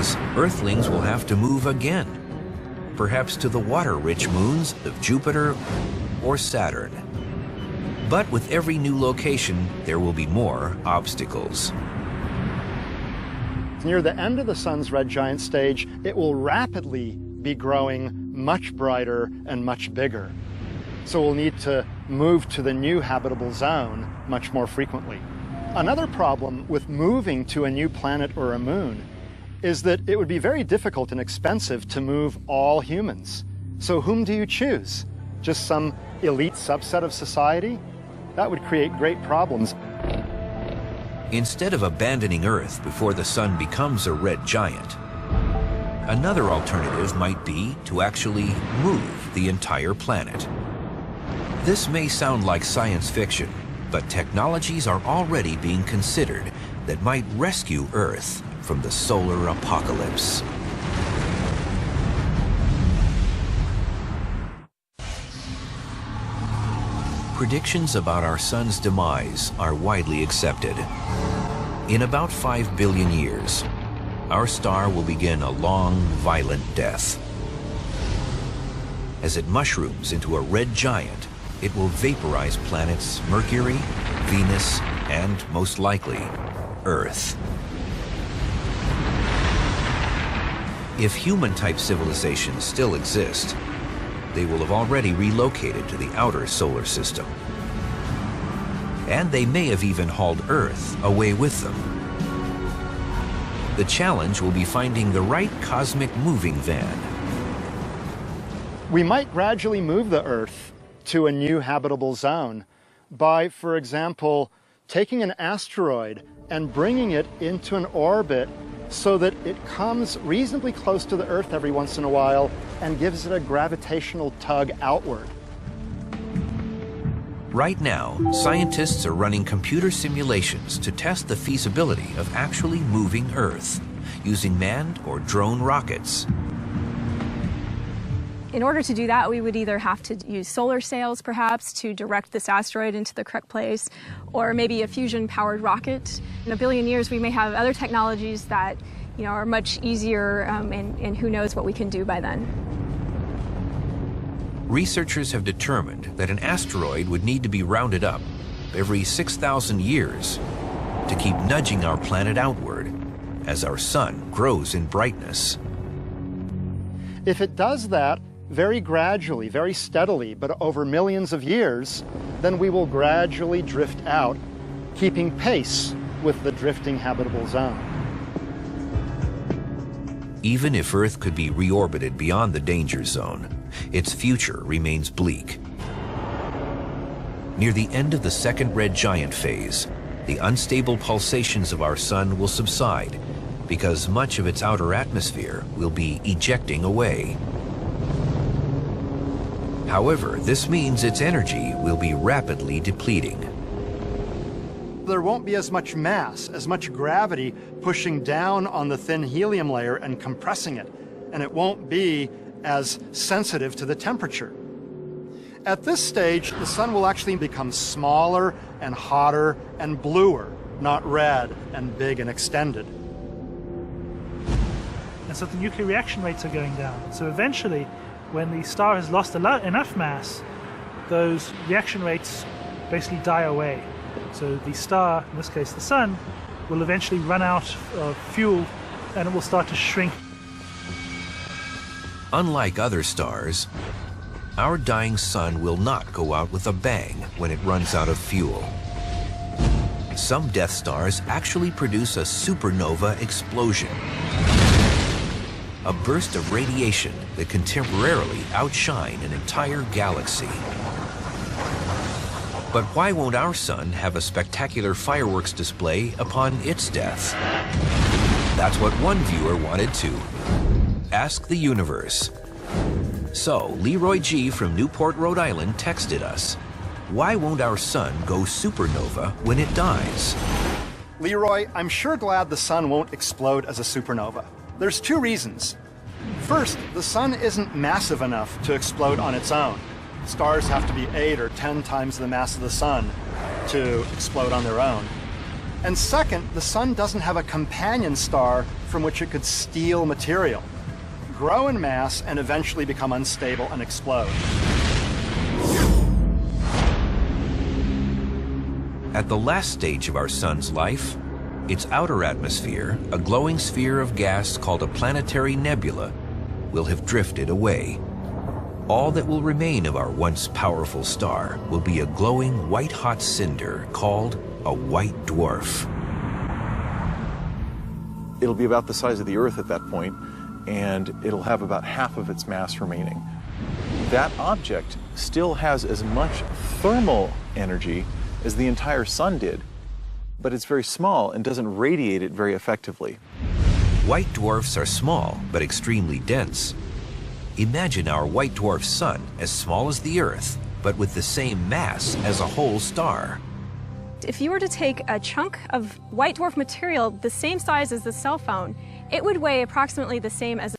fails, Earthlings will have to move again, perhaps to the water-rich moons of Jupiter or Saturn. But with every new location, there will be more obstacles. Near the end of the Sun's red giant stage, it will rapidly be growing much brighter and much bigger. So we'll need to move to the new habitable zone much more frequently. Another problem with moving to a new planet or a moon is that it would be very difficult and expensive to move all humans. So whom do you choose? Just some elite subset of society? That would create great problems. Instead of abandoning Earth before the Sun becomes a red giant, another alternative might be to actually move the entire planet. This may sound like science fiction, but technologies are already being considered that might rescue Earth from the solar apocalypse. Predictions about our Sun's demise are widely accepted. In about 5 billion years, our star will begin a long, violent death. As it mushrooms into a red giant, it will vaporize planets Mercury, Venus, and, most likely, Earth. If human-type civilizations still exist, they will have already relocated to the outer solar system. And they may have even hauled Earth away with them. The challenge will be finding the right cosmic moving van. We might gradually move the Earth to a new habitable zone by, for example, taking an asteroid and bringing it into an orbit so that it comes reasonably close to the Earth every once in a while and gives it a gravitational tug outward. Right now, scientists are running computer simulations to test the feasibility of actually moving Earth using manned or drone rockets. In order to do that, we would either have to use solar sails, perhaps, to direct this asteroid into the correct place, or maybe a fusion-powered rocket. In 1 billion years, we may have other technologies that, are much easier, and who knows what we can do by then. Researchers have determined that an asteroid would need to be rounded up every 6,000 years to keep nudging our planet outward as our Sun grows in brightness. If it does that very gradually, very steadily, but over millions of years, then we will gradually drift out, keeping pace with the drifting habitable zone. Even if Earth could be reorbited beyond the danger zone, its future remains bleak. Near the end of the second red giant phase, the unstable pulsations of our Sun will subside because much of its outer atmosphere will be ejecting away. However, this means its energy will be rapidly depleting. There won't be as much mass, as much gravity pushing down on the thin helium layer and compressing it, and it won't be as sensitive to the temperature. At this stage, the Sun will actually become smaller and hotter and bluer, not red and big and extended. And so the nuclear reaction rates are going down. So eventually, when the star has lost enough mass, those reaction rates basically die away. So the star, in this case the Sun, will eventually run out of fuel and it will start to shrink. Unlike other stars, our dying Sun will not go out with a bang when it runs out of fuel. Some Death Stars actually produce a supernova explosion, a burst of radiation that can temporarily outshine an entire galaxy. But why won't our Sun have a spectacular fireworks display upon its death? That's what one viewer wanted to. Ask the universe. So, Leroy G. from Newport, Rhode Island texted us, why won't our Sun go supernova when it dies? Leroy, I'm sure glad the Sun won't explode as a supernova. There's 2 reasons. First, the Sun isn't massive enough to explode on its own. Stars have to be 8 or 10 times the mass of the Sun to explode on their own. And second, the sun doesn't have a companion star from which it could steal material, grow in mass, and eventually become unstable and explode. At the last stage of our sun's life, its outer atmosphere, a glowing sphere of gas called a planetary nebula, will have drifted away. All that will remain of our once powerful star will be a glowing white-hot cinder called a white dwarf. It'll be about the size of the Earth at that point, and it'll have about half of its mass remaining. That object still has as much thermal energy as the entire sun did, but it's very small and doesn't radiate it very effectively. White dwarfs are small, but extremely dense. Imagine our white dwarf sun as small as the Earth, but with the same mass as a whole star. If you were to take a chunk of white dwarf material the same size as the cell phone, it would weigh approximately the same as